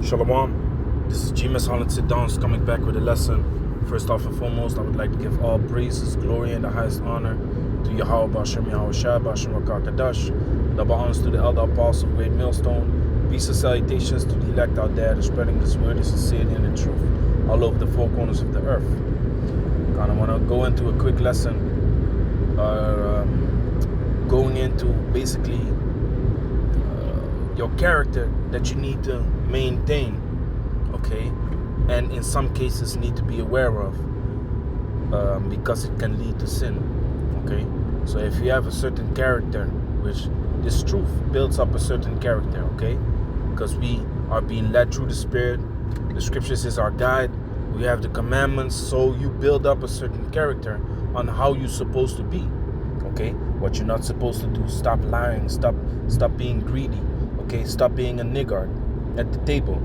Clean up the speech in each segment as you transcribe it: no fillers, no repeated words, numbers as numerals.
Shalom, this is James Holland Sit Down, coming back with a lesson. First off and foremost, I would like to give all praises, glory, and the highest honor to Yahweh Bashem Yahweh Shai Bashem Rakakadash. Double honors to the elder apostle, great millstone. Peace and salutations to the elect out there that's spreading this word, the sincerity, and the truth all over the four corners of the earth. Kind of want to go into a quick lesson, going into basically your character that you need to maintain, okay, and in some cases need to be aware of, because it can lead to sin, okay. So if you have a certain character, which this truth builds up a certain character, okay, because we are being led through the Spirit. The scriptures is our guide. We have the commandments, so you build up a certain character on how you're supposed to be, okay. What you're not supposed to do: stop lying, stop being greedy, okay, stop being a niggard at the table,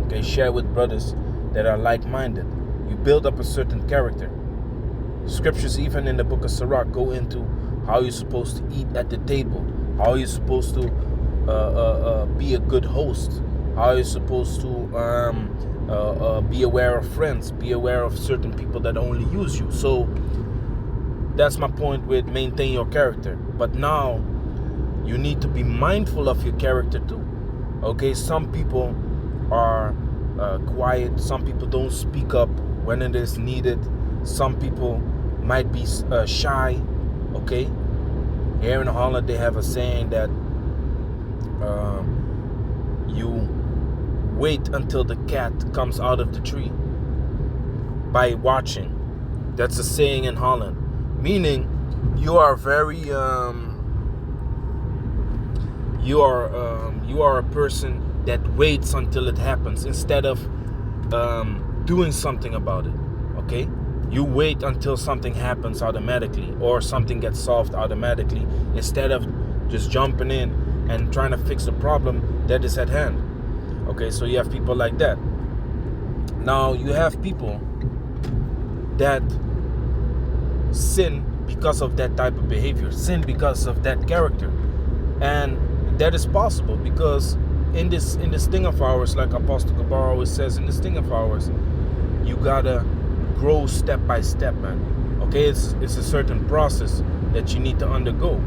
okay, share with brothers that are like-minded. You build up a certain character. Scriptures even in the book of Sirach go into how you're supposed to eat at the table, how you're supposed to be a good host, how you're supposed to be aware of friends, be aware of certain people that only use you. So that's my point with maintain your character. But now you need to be mindful of your character too. Okay, some people are quiet. Some people don't speak up when it is needed. Some people might be shy. Okay, here in Holland they have a saying that you wait until the cat comes out of the tree by watching. That's a saying in Holland, meaning you are very you are a person that waits until it happens instead of doing something about it, okay. You wait until something happens automatically or something gets solved automatically instead of just jumping in and trying to fix the problem that is at hand, okay. So you have people like that. Now you have people that sin because of that type of behavior, sin because of that character. And that is possible because in this thing of ours, like Apostle Gabar always says, in this thing of ours, you gotta grow step by step, man. Okay, it's a certain process that you need to undergo,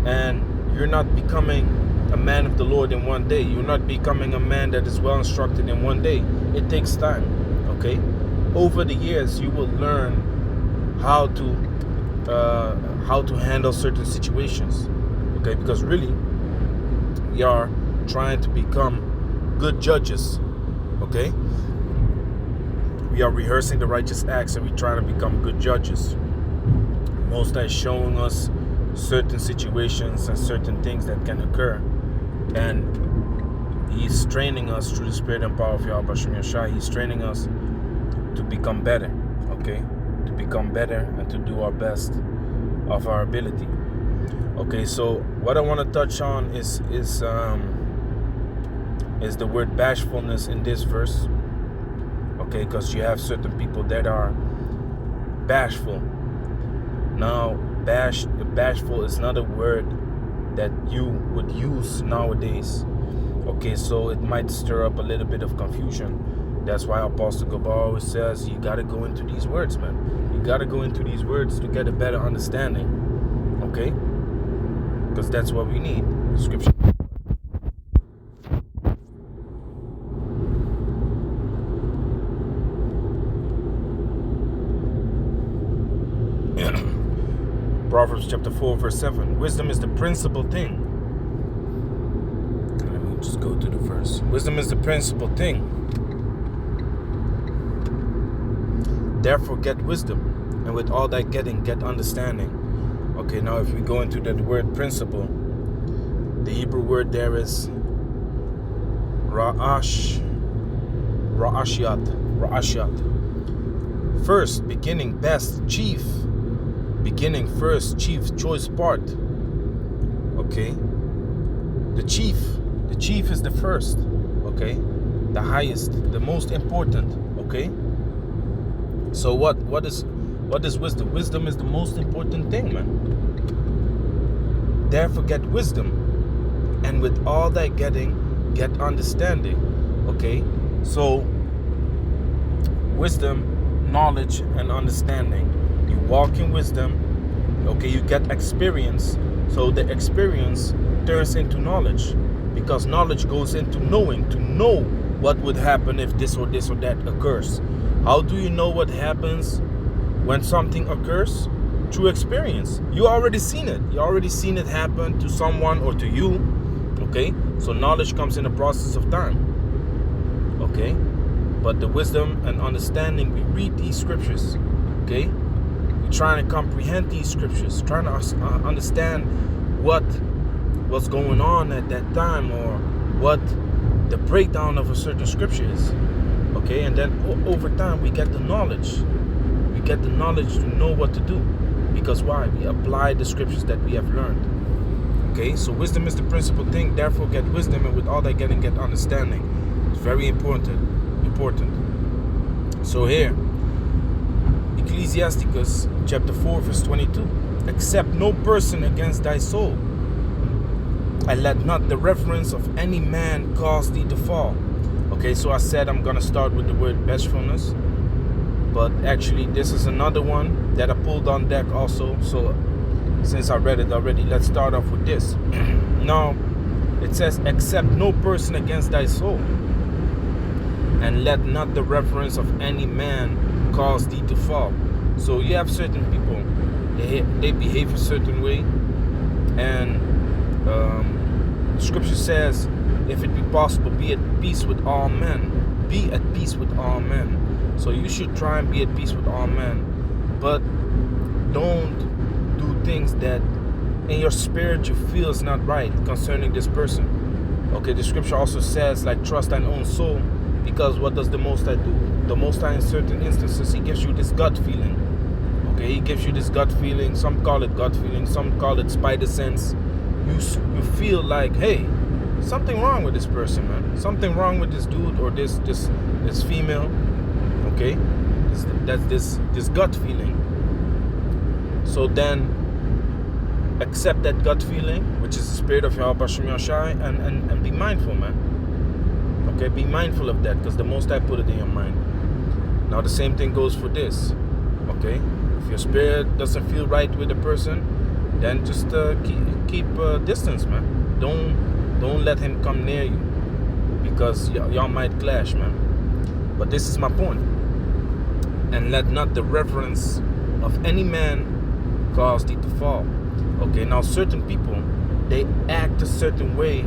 and you're not becoming a man of the Lord in one day. You're not becoming a man that is well instructed in one day. It takes time, okay. Over the years, you will learn how to handle certain situations, okay, because really we are trying to become good judges, okay. We are rehearsing the righteous acts and we're trying to become good judges. Most High is showing us certain situations and certain things that can occur, and He's training us through the Spirit and power of Yahweh Bashem Yahshai. He's training us to become better, okay, to become better and to do our best of our ability. Okay, so what I want to touch on is the word bashfulness in this verse. Okay, because you have certain people that are bashful. Now, bashful is not a word that you would use nowadays. Okay, so it might stir up a little bit of confusion. That's why Apostle Gabar always says you got to go into these words, man. You got to go into these words to get a better understanding. Okay? Because that's what we need. Scripture. Proverbs chapter 4 verse 7. Wisdom is the principal thing. Let me just go to the verse. Wisdom is the principal thing. Therefore get wisdom, and with all thy getting, get understanding. Okay, now if we go into that word principle, the Hebrew word there is ra'ashiat. First, beginning, best, chief. Beginning, first, chief, choice part. Okay, the chief is the first, okay, the highest, the most important, okay. So what is wisdom? Wisdom is the most important thing, man. Therefore get wisdom, and with all thy getting, get understanding. Okay, so wisdom, knowledge, and understanding. You walk in wisdom. Okay, you get experience. So the experience turns into knowledge, because knowledge goes into knowing, to know what would happen if this or that occurs. How do you know what happens when something occurs? Through experience. You already seen it. You already seen it happen to someone or to you. Okay, so knowledge comes in the process of time. Okay, but the wisdom and understanding, we read these scriptures. Okay, we're trying to comprehend these scriptures, trying to understand what was going on at that time, or what the breakdown of a certain scripture is. Okay, and then over time we get the knowledge. We get the knowledge to know what to do. Because why? We apply the scriptures that we have learned. Okay, so wisdom is the principal thing. Therefore, get wisdom, and with all that getting, get understanding. It's very important. So here, Ecclesiasticus chapter 4, verse 22. Accept no person against thy soul, and let not the reverence of any man cause thee to fall. Okay, so I said I'm gonna start with the word bashfulness, but actually this is another one that I pulled on deck also. So since I read it already, let's start off with this. Now it says, accept no person against thy soul, and let not the reverence of any man cause thee to fall. So you have certain people, they behave a certain way, and scripture says, if it be possible, be at peace with all men. Be at peace with all men. So you should try and be at peace with all men, but don't do things that in your spirit you feel is not right concerning this person. Okay, the scripture also says, like, trust thine own soul, because what does the Most High do? The Most High, in certain instances, he gives you this gut feeling. Okay, he gives you this gut feeling. Some call it gut feeling, some call it spider sense. You feel like, hey, something wrong with this person, man. Something wrong with this dude or this female. Okay, that's this gut feeling. So then accept that gut feeling, which is the spirit of Yahweh Bashem Yashai, and be mindful, man. Okay, be mindful of that, because the Most High put it in your mind. Now the same thing goes for this. Okay, if your spirit doesn't feel right with a person, then just keep distance, man. Don't let him come near you, because y'all might clash, man. But this is my point. And let not the reverence of any man cause thee to fall. Okay, now certain people, they act a certain way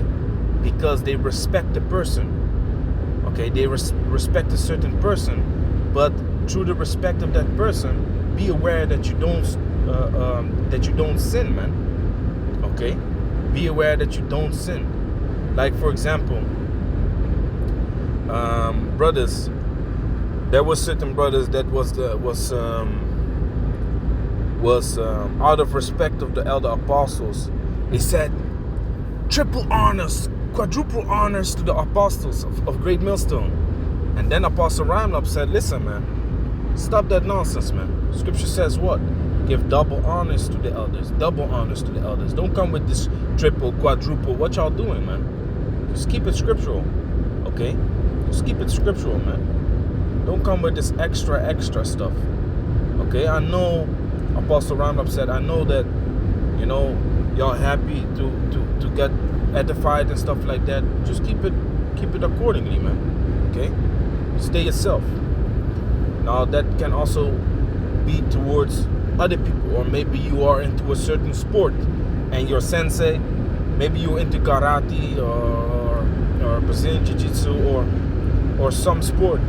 because they respect the person. Okay, they respect a certain person, but through the respect of that person, be aware that you don't sin, man. Okay, be aware that you don't sin. Like, for example, brothers. There were certain brothers that was out of respect of the elder apostles. They said triple honors, quadruple honors to the apostles of Great Millstone. And then Apostle Ramlab said, listen, man, stop that nonsense, man. Scripture says what? Give double honors to the elders. Double honors to the elders. Don't come with this triple, quadruple. What y'all doing, man? Just keep it scriptural. Okay? Just keep it scriptural, man. Don't come with this extra stuff. Okay, I know Apostle Ramlab said, I know that, you know, y'all happy to get edified and stuff like that. Just keep it accordingly, man. Okay? Stay yourself. Now that can also be towards other people, or maybe you are into a certain sport and your sensei, maybe you're into karate or Brazilian Jiu-Jitsu or some sport,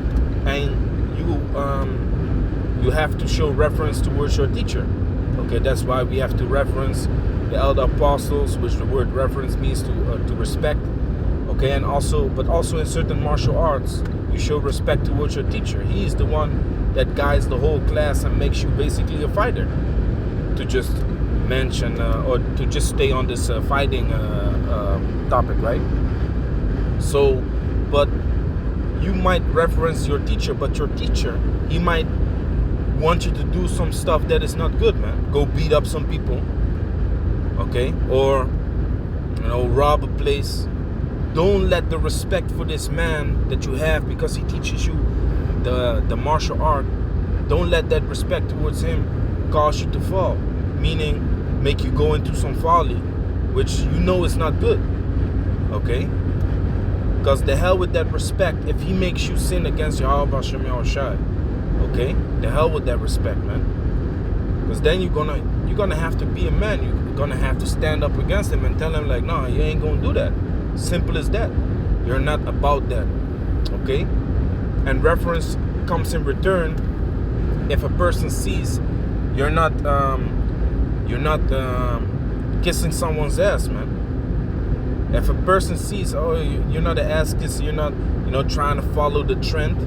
and you have to show reference towards your teacher. Okay, that's why we have to reference the elder apostles, which the word reference means to respect. Okay, and also in certain martial arts, you show respect towards your teacher. He is the one that guides the whole class and makes you basically a fighter. To just mention or to just stay on this fighting topic, right? So, but you might reference your teacher, but your teacher, he might want you to do some stuff that is not good, man. Go beat up some people, okay? Or, you know, rob a place, don't let the respect for this man that you have because he teaches you the martial art, don't let that respect towards him cause you to fall, meaning make you go into some folly, which you know is not good, okay? Because the hell with that respect if he makes you sin against Yahweh Shem Yahushai, okay? The hell with that respect, man. Because then you're gonna have to be a man. You're gonna have to stand up against him and tell him like, no, you ain't gonna do that. Simple as that. You're not about that, okay? And reference comes in return if a person sees you're not kissing someone's ass, man. If a person sees, oh, you're not an ass kisser, you're not, trying to follow the trend,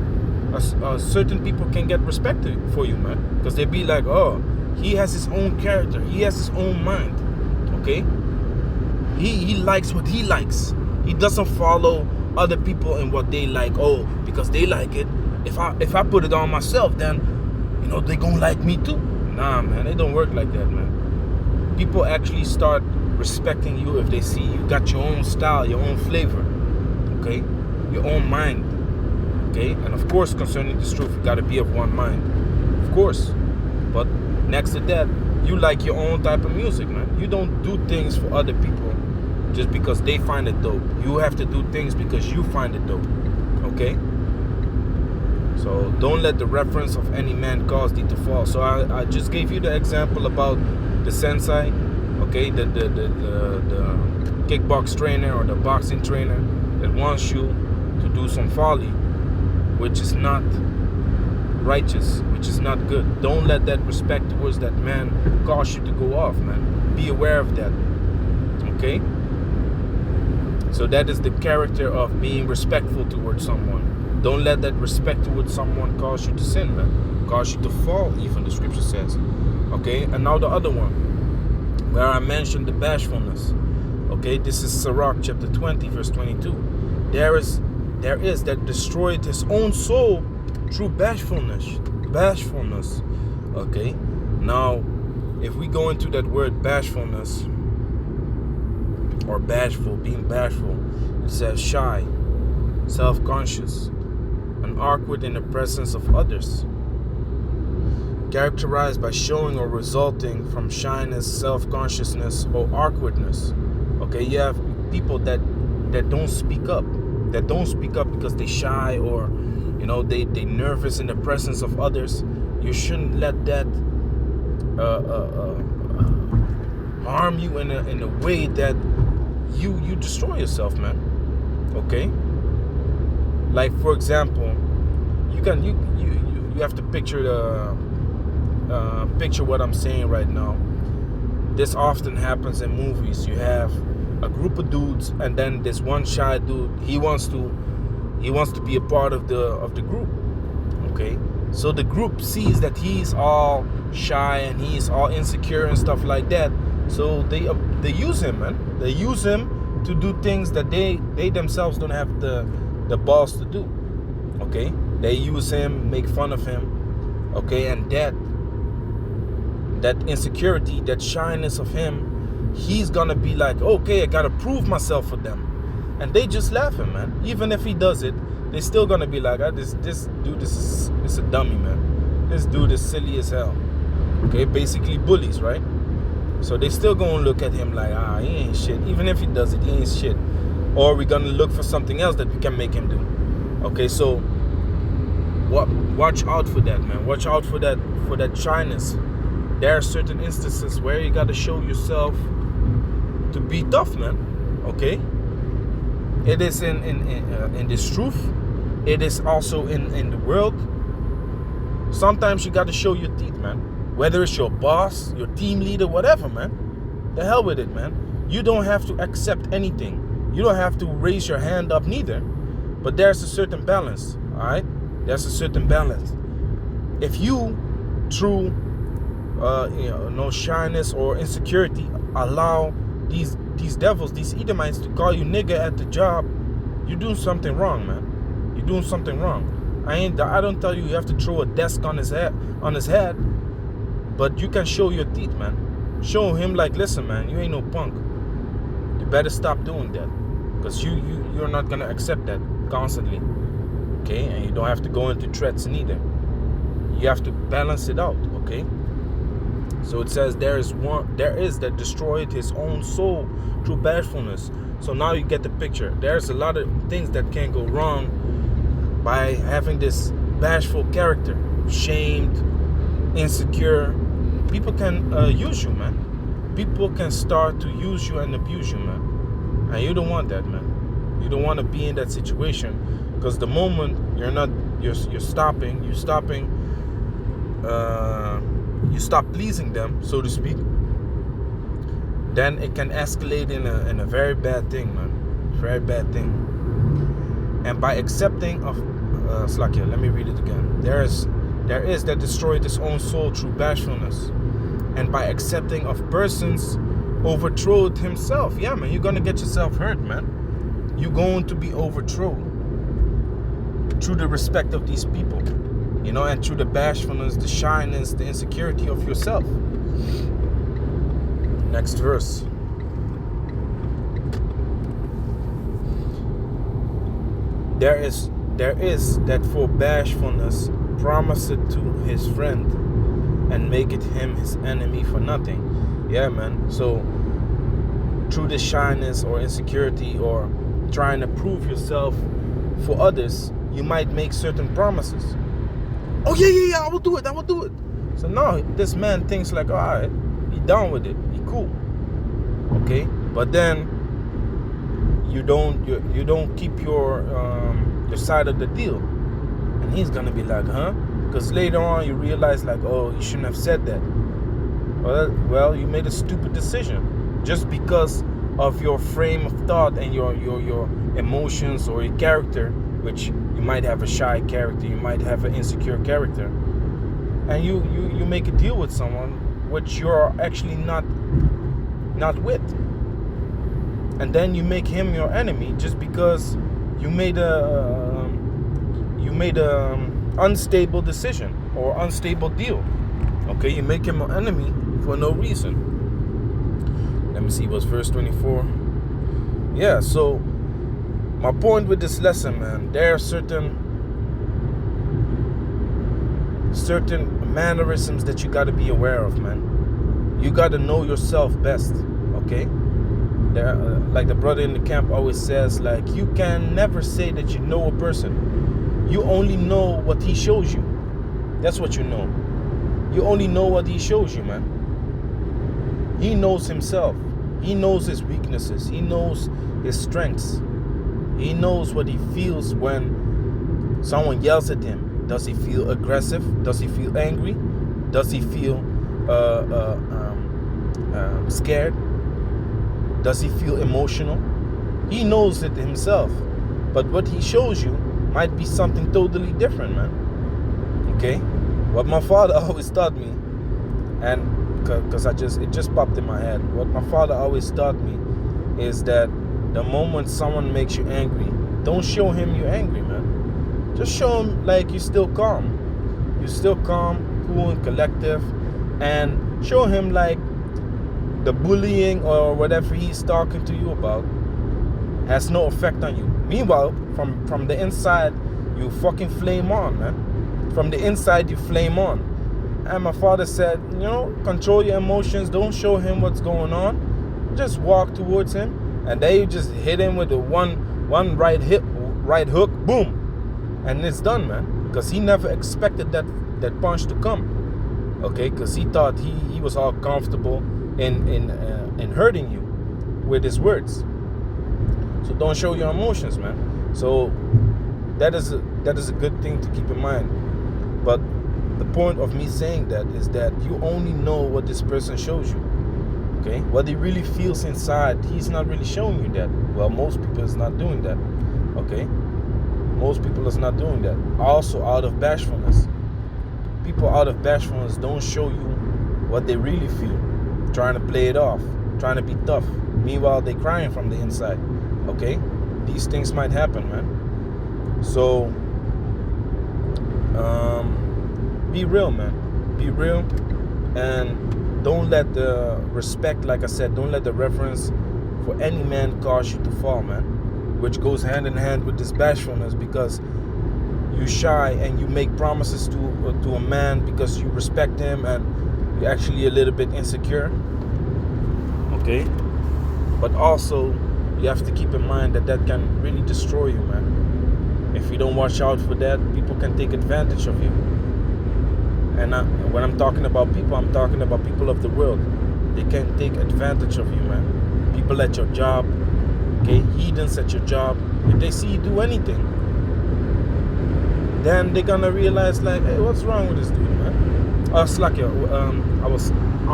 certain people can get respect for you, man, because they be like, oh, he has his own character, he has his own mind, okay? He likes what he likes. He doesn't follow other people in what they like. Oh, because they like it. If I put it on myself, then they gonna like me too. Nah, man, it don't work like that, man. People actually start respecting you if they see you got your own style, your own flavor, okay, your own mind, okay. And of course, concerning this truth, you gotta be of one mind, of course. But next to that, you like your own type of music, man. You don't do things for other people just because they find it dope. You have to do things because you find it dope, okay? So don't let the reference of any man cause thee to fall. So I just gave you the example about the sensei, okay, the kickbox trainer or the boxing trainer that wants you to do some folly, which is not righteous, which is not good. Don't let that respect towards that man cause you to go off, man. Be aware of that, okay? So that is the character of being respectful towards someone. Don't let that respect towards someone cause you to sin, man. Cause you to fall, even the scripture says. Okay, and now the other one, where I mentioned the bashfulness. Okay, this is Sirach chapter 20, verse 22. There is that destroyed his own soul through bashfulness. Bashfulness. Okay, now if we go into that word bashfulness, or bashful, being bashful, it says shy, self-conscious, and awkward in the presence of others, characterized by showing or resulting from shyness, self-consciousness, or awkwardness. Okay, you have people that don't speak up, because they're shy, or they nervous in the presence of others. You shouldn't let that harm you in a way that you destroy yourself, man. Okay, like for example, you have to picture what I'm saying right now. This often happens in movies. You have a group of dudes, and then this one shy dude, he wants to be a part of the group. Okay, so the group sees that he's all shy and he's all insecure and stuff like that. So they use him, man. They use him to do things that they themselves don't have the balls to do. Okay, they use him, make fun of him. Okay, and that insecurity, that shyness of him, he's gonna be like, okay, I gotta prove myself for them, and they just laugh him, man. Even if he does it, they still gonna be like, this dude is a dummy, man. This dude is silly as hell. Okay, basically bullies, right? So they still gonna look at him like, he ain't shit. Even if he does it, he ain't shit. Or we're gonna look for something else that we can make him do. Okay, so watch out for that, man. Watch out for that shyness. There are certain instances where you gotta show yourself to be tough, man. Okay, it is in this truth. It is also in the world. Sometimes you gotta show your teeth, man. Whether it's your boss, your team leader, whatever, man. The hell with it, man. You don't have to accept anything. You don't have to raise your hand up neither. But there's a certain balance, all right? There's a certain balance. If you, through no shyness or insecurity, allow these devils, these Edomites, to call you nigga at the job, you're doing something wrong, man. You're doing something wrong. I don't tell you have to throw a desk on his head, but you can show your teeth, man. Show him like, listen, man, you ain't no punk. You better stop doing that. because you're not gonna accept that constantly, okay? And you don't have to go into threats neither. You have to balance it out, okay? So it says there is that destroyed his own soul through bashfulness. So now you get the picture. There's a lot of things that can go wrong by having this bashful character, shamed, insecure. People can use you, man. People can start to use you and abuse you, man. And you don't want that, man. You don't want to be in that situation, because the moment you stop pleasing them, so to speak, then it can escalate in a very bad thing, man. Very bad thing. And by accepting of Slakia, let me read it again. There is that destroyed his own soul through bashfulness, and by accepting of persons overthrown himself. Yeah, man, you're gonna get yourself hurt, man. You're going to be overthrown through the respect of these people, and through the bashfulness, the shyness, the insecurity of yourself. Next verse. There is that for bashfulness promise it to his friend and make it him his enemy for nothing. Yeah, man. So through the shyness or insecurity or trying to prove yourself for others, you might make certain promises. Oh yeah, I will do it. So now this man thinks like, all right, he down with it, he cool, okay. But then you don't keep your side of the deal, and he's gonna be like, huh? Because later on you realize like, oh, you shouldn't have said that. Well, you made a stupid decision just because of your frame of thought and your emotions or your character, which you might have a shy character, you might have an insecure character, and you make a deal with someone which you're actually not with, and then you make him your enemy just because you made a unstable decision or unstable deal. Okay, you make him an enemy for no reason. Let me see, what's verse 24? Yeah, so my point with this lesson, man, there are certain mannerisms that you got to be aware of, man. You got to know yourself best, okay? There, like the brother in the camp always says, like, you can never say that you know a person. You only know what he shows you. That's what you know. You only know what he shows you, man. He knows himself. He knows his weaknesses. He knows his strengths. He knows what he feels when someone yells at him. Does he feel aggressive? Does he feel angry? Does he feel scared? Does he feel emotional? He knows it himself. But what he shows you might be something totally different, man. Okay? What my father always taught me, and because it just popped in my head. What my father always taught me is that the moment someone makes you angry, don't show him you're angry, man. Just show him like you're still calm. You're still calm, cool, and collective, and show him like the bullying or whatever he's talking to you about has no effect on you. Meanwhile, from the inside, you fucking flame on, man. From the inside, you flame on. And my father said, control your emotions. Don't show him what's going on. Just walk towards him, and then you just hit him with the one right hook, boom, and it's done, man. Because he never expected that punch to come. Okay, because he thought he was all comfortable in hurting you with his words. So don't show your emotions, man. So that is a good thing to keep in mind. But the point of me saying that is that you only know what this person shows you. Okay? What he really feels inside, he's not really showing you that. Well, most people is not doing that. Okay? Most people is not doing that. Also out of bashfulness. People out of bashfulness don't show you what they really feel. Trying to play it off. Trying to be tough. Meanwhile, they crying from the inside. Okay? These things might happen, man. So, be real, man. Be real. And don't let the respect, like I said, don't let the reverence for any man cause you to fall, man. which goes hand in hand with this bashfulness, because you shy and you make promises to a man because you respect him and you're actually a little bit insecure. Okay? But also, you have to keep in mind that can really destroy you, man. If you don't watch out for that, people can take advantage of you. And when I'm talking about people, I'm talking about people of the world. They can take advantage of you, man. People at your job, okay, heathens at your job. If they see you do anything, then they're gonna realize, like, hey, what's wrong with this dude, man? I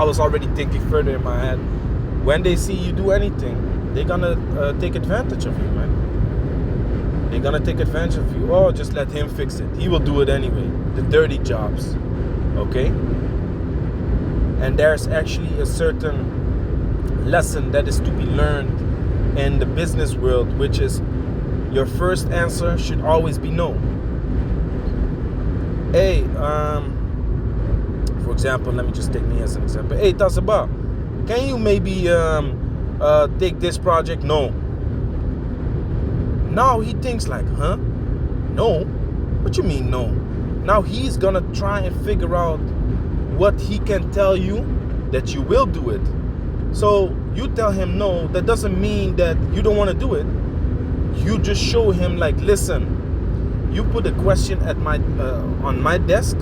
was already thinking further in my head. When they see you do anything, they're gonna take advantage of you, man. They're gonna take advantage of you. Oh, just let him fix it. He will do it anyway. The dirty jobs, okay? And there's actually a certain lesson that is to be learned in the business world, which is your first answer should always be no. Hey, for example, let me just take me as an example. Hey, Tasaba, can you maybe take this project? No. Now he thinks like, huh? No? What you mean no? Now he's gonna try and figure out what he can tell you that you will do it. So you tell him no, that doesn't mean that you don't want to do it. You just show him like, listen, you put a question at on my desk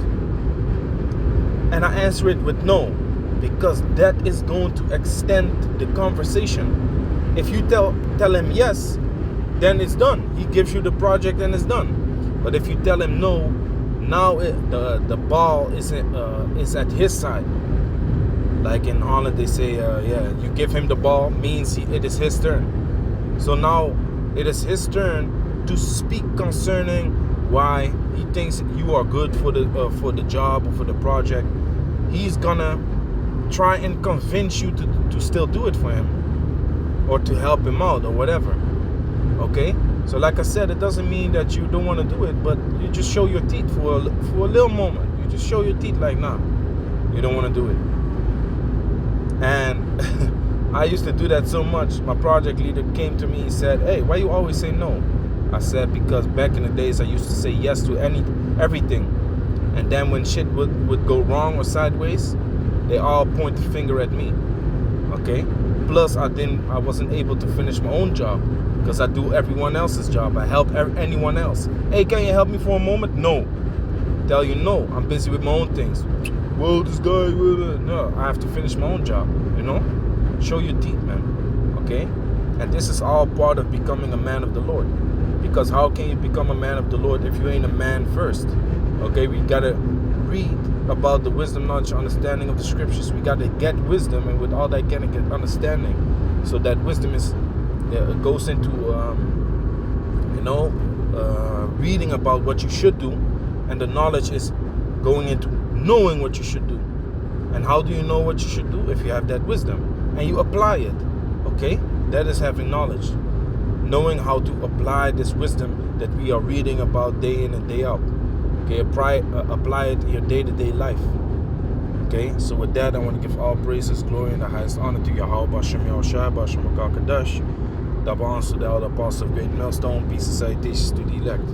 and I answer it with no, because that is going to extend the conversation. If you tell him yes, then it's done. He gives you the project and it's done. But if you tell him no, now the ball is at his side. Like in Holland, they say, you give him the ball means it is his turn. So now it is his turn to speak concerning why he thinks you are good for the job or for the project. He's gonna try and convince you to still do it for him or to help him out or whatever. Okay? So like I said, it doesn't mean that you don't want to do it, but you just show your teeth for a little moment. You just show your teeth like, nah, you don't want to do it. And I used to do that so much. My project leader came to me and said, hey, why you always say no? I said, because back in the days I used to say yes to everything. And then when shit would go wrong or sideways, they all point the finger at me. Okay? Plus I wasn't able to finish my own job because I do everyone else's job. I help anyone else. Hey, can you help me for a moment? No. Tell you no, I'm busy with my own things. Well, this guy, no, I have to finish my own job, you know? Show your teeth, man, okay? And this is all part of becoming a man of the Lord. Because how can you become a man of the Lord if you ain't a man first? Okay, we gotta read about the wisdom, knowledge, understanding of the scriptures. We gotta get wisdom, and with all that getting get understanding. So that wisdom goes into, reading about what you should do, and the knowledge is going into knowing what you should do. And how do you know what you should do? If you have that wisdom and you apply it. Okay, that is having knowledge, knowing how to apply this wisdom that we are reading about day in and day out. Okay, apply it in your day-to-day life. Okay, so with that, I want to give all praises, glory, and the highest honor to Yahweh, Bashem Yahushua, Bashem HaKadosh, the Apostle of Great Millstone. Peace and salutations to the elect.